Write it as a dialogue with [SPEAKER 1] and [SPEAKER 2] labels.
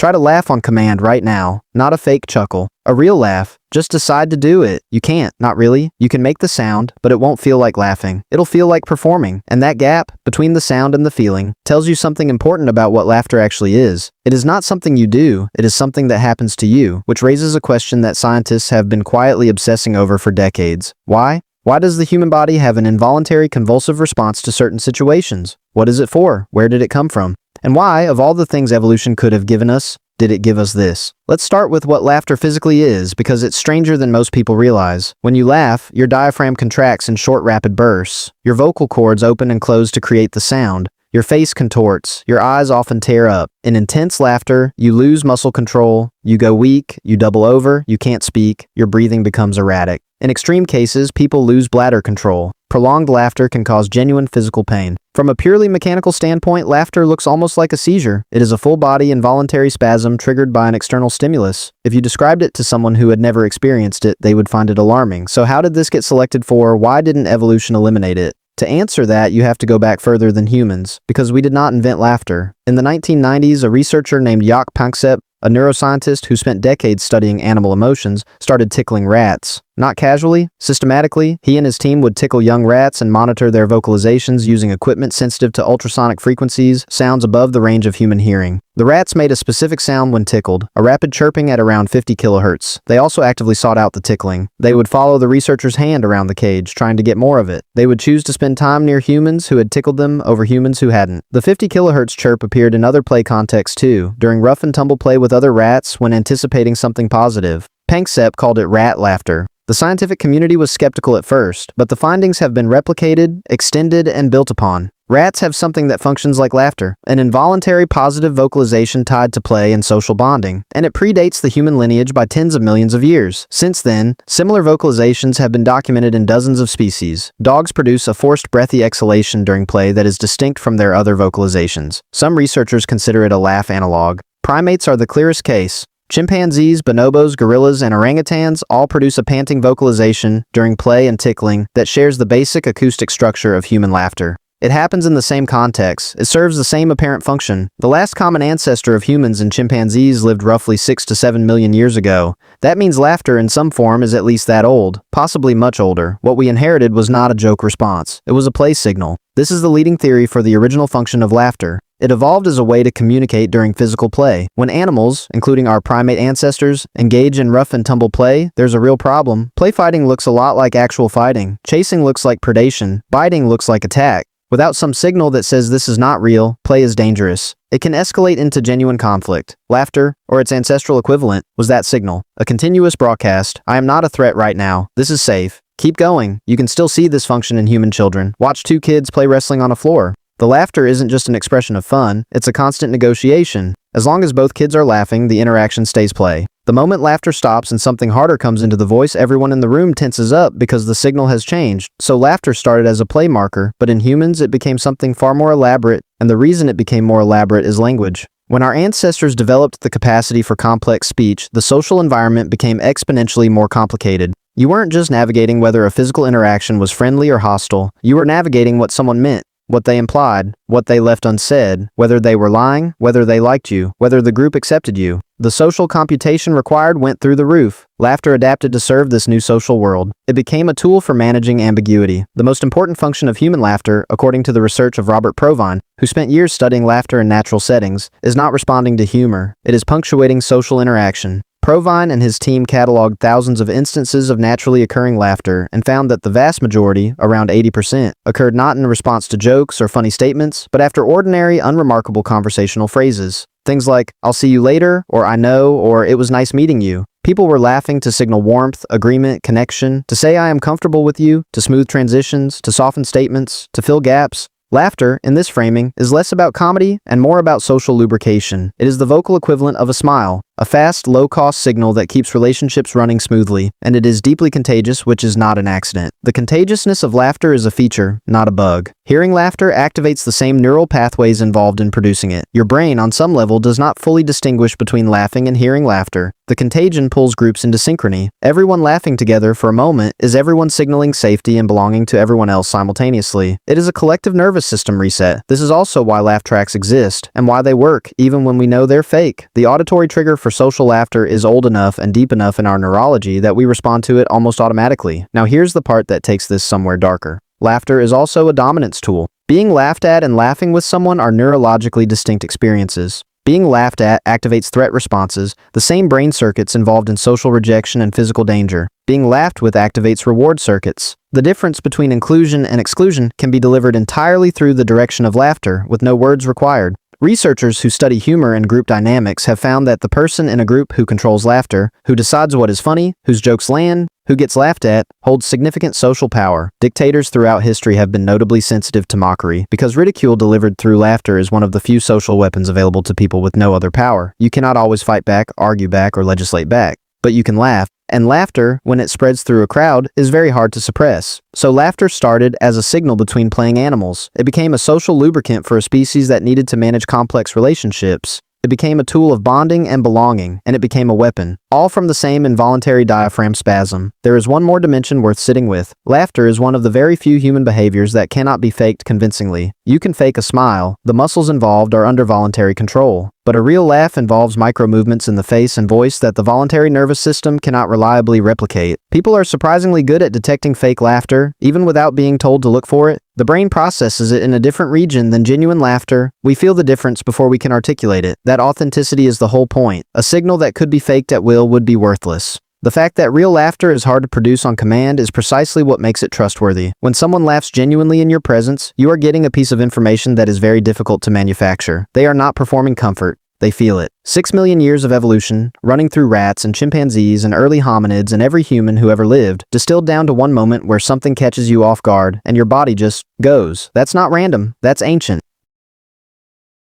[SPEAKER 1] Try to laugh on command right now, not a fake chuckle. A real laugh. Just decide to do it. You can't, not really. You can make the sound, but it won't feel like laughing. It'll feel like performing, and that gap between the sound and the feeling tells you something important about what laughter actually is. It is not something you do, it is something that happens to you, which raises a question that scientists have been quietly obsessing over for decades. Why? Why does the human body have an involuntary convulsive response to certain situations? What is it for? Where did it come from? And why, of all the things evolution could have given us, did it give us this? Let's start with what laughter physically is, because it's stranger than most people realize. When you laugh, your diaphragm contracts in short, rapid bursts. Your vocal cords open and close to create the sound. Your face contorts. Your eyes often tear up. In intense laughter, you lose muscle control. You go weak. You double over. You can't speak. Your breathing becomes erratic. In extreme cases, people lose bladder control. Prolonged laughter can cause genuine physical pain. From a purely mechanical standpoint, laughter looks almost like a seizure. It is a full-body involuntary spasm triggered by an external stimulus. If you described it to someone who had never experienced it, they would find it alarming. So how did this get selected for? Why didn't evolution eliminate it? To answer that, you have to go back further than humans, because we did not invent laughter. In the 1990s, a researcher named Jaak Panksepp, a neuroscientist who spent decades studying animal emotions, started tickling rats. Not casually, systematically, he and his team would tickle young rats and monitor their vocalizations using equipment sensitive to ultrasonic frequencies, sounds above the range of human hearing. The rats made a specific sound when tickled, a rapid chirping at around 50 kilohertz. They also actively sought out the tickling. They would follow the researcher's hand around the cage, trying to get more of it. They would choose to spend time near humans who had tickled them over humans who hadn't. The 50 kilohertz chirp appeared in other play contexts too, during rough and tumble play with other rats when anticipating something positive. Panksepp called it rat laughter. The scientific community was skeptical at first, but the findings have been replicated, extended, and built upon. Rats have something that functions like laughter, an involuntary positive vocalization tied to play and social bonding, and it predates the human lineage by tens of millions of years. Since then, similar vocalizations have been documented in dozens of species. Dogs produce a forced breathy exhalation during play that is distinct from their other vocalizations. Some researchers consider it a laugh analog. Primates are the clearest case. Chimpanzees, bonobos, gorillas, and orangutans all produce a panting vocalization during play and tickling that shares the basic acoustic structure of human laughter. It happens in the same context. It serves the same apparent function. The last common ancestor of humans and chimpanzees lived roughly 6 to 7 million years ago. That means laughter in some form is at least that old, possibly much older. What we inherited was not a joke response. It was a play signal. This is the leading theory for the original function of laughter. It evolved as a way to communicate during physical play. When animals, including our primate ancestors, engage in rough and tumble play, there's a real problem. Play fighting looks a lot like actual fighting. Chasing looks like predation. Biting looks like attack. Without some signal that says this is not real, play is dangerous. It can escalate into genuine conflict. Laughter, or its ancestral equivalent, was that signal. A continuous broadcast. I am not a threat right now. This is safe. Keep going. You can still see this function in human children. Watch two kids play wrestling on a floor. The laughter isn't just an expression of fun, it's a constant negotiation. As long as both kids are laughing, the interaction stays play. The moment laughter stops and something harder comes into the voice, everyone in the room tenses up because the signal has changed. So laughter started as a play marker, but in humans it became something far more elaborate, and the reason it became more elaborate is language. When our ancestors developed the capacity for complex speech, the social environment became exponentially more complicated. You weren't just navigating whether a physical interaction was friendly or hostile, you were navigating what someone meant, what they implied, what they left unsaid, whether they were lying, whether they liked you, whether the group accepted you. The social computation required went through the roof. Laughter adapted to serve this new social world. It became a tool for managing ambiguity. The most important function of human laughter, according to the research of Robert Provine, who spent years studying laughter in natural settings, is not responding to humor. It is punctuating social interaction. Provine and his team cataloged thousands of instances of naturally occurring laughter and found that the vast majority, around 80%, occurred not in response to jokes or funny statements, but after ordinary, unremarkable conversational phrases. Things like, "I'll see you later," or "I know," or "It was nice meeting you." People were laughing to signal warmth, agreement, connection, to say "I am comfortable with you," to smooth transitions, to soften statements, to fill gaps. Laughter, in this framing, is less about comedy and more about social lubrication. It is the vocal equivalent of a smile a fast, low-cost signal that keeps relationships running smoothly, and it is deeply contagious, which is not an accident. The contagiousness of laughter is a feature, not a bug. Hearing laughter activates the same neural pathways involved in producing it. Your brain, on some level, does not fully distinguish between laughing and hearing laughter. The contagion pulls groups into synchrony. Everyone laughing together for a moment is everyone signaling safety and belonging to everyone else simultaneously. It is a collective nervous system reset. This is also why laugh tracks exist, and why they work, even when we know they're fake. The auditory trigger for social laughter is old enough and deep enough in our neurology that we respond to it almost automatically. Now here's the part that takes this somewhere darker. Laughter is also a dominance tool. Being laughed at and laughing with someone are neurologically distinct experiences. Being laughed at activates threat responses, the same brain circuits involved in social rejection and physical danger. Being laughed with activates reward circuits. The difference between inclusion and exclusion can be delivered entirely through the direction of laughter, with no words required. Researchers who study humor and group dynamics have found that the person in a group who controls laughter, who decides what is funny, whose jokes land, who gets laughed at, holds significant social power. Dictators throughout history have been notably sensitive to mockery, because ridicule delivered through laughter is one of the few social weapons available to people with no other power. You cannot always fight back, argue back, or legislate back, but you can laugh. And laughter, when it spreads through a crowd, is very hard to suppress. So laughter started as a signal between playing animals. It became a social lubricant for a species that needed to manage complex relationships. It became a tool of bonding and belonging, and it became a weapon, all from the same involuntary diaphragm spasm. There is one more dimension worth sitting with. Laughter is one of the very few human behaviors that cannot be faked convincingly. You can fake a smile. The muscles involved are under voluntary control. But a real laugh involves micro-movements in the face and voice that the voluntary nervous system cannot reliably replicate. People are surprisingly good at detecting fake laughter, even without being told to look for it. The brain processes it in a different region than genuine laughter. We feel the difference before we can articulate it. That authenticity is the whole point. A signal that could be faked at will would be worthless. The fact that real laughter is hard to produce on command is precisely what makes it trustworthy. When someone laughs genuinely in your presence, you are getting a piece of information that is very difficult to manufacture. They are not performing comfort. They feel it. 6 million years of evolution, running through rats and chimpanzees and early hominids and every human who ever lived, distilled down to one moment where something catches you off guard and your body just goes. That's not random. That's ancient.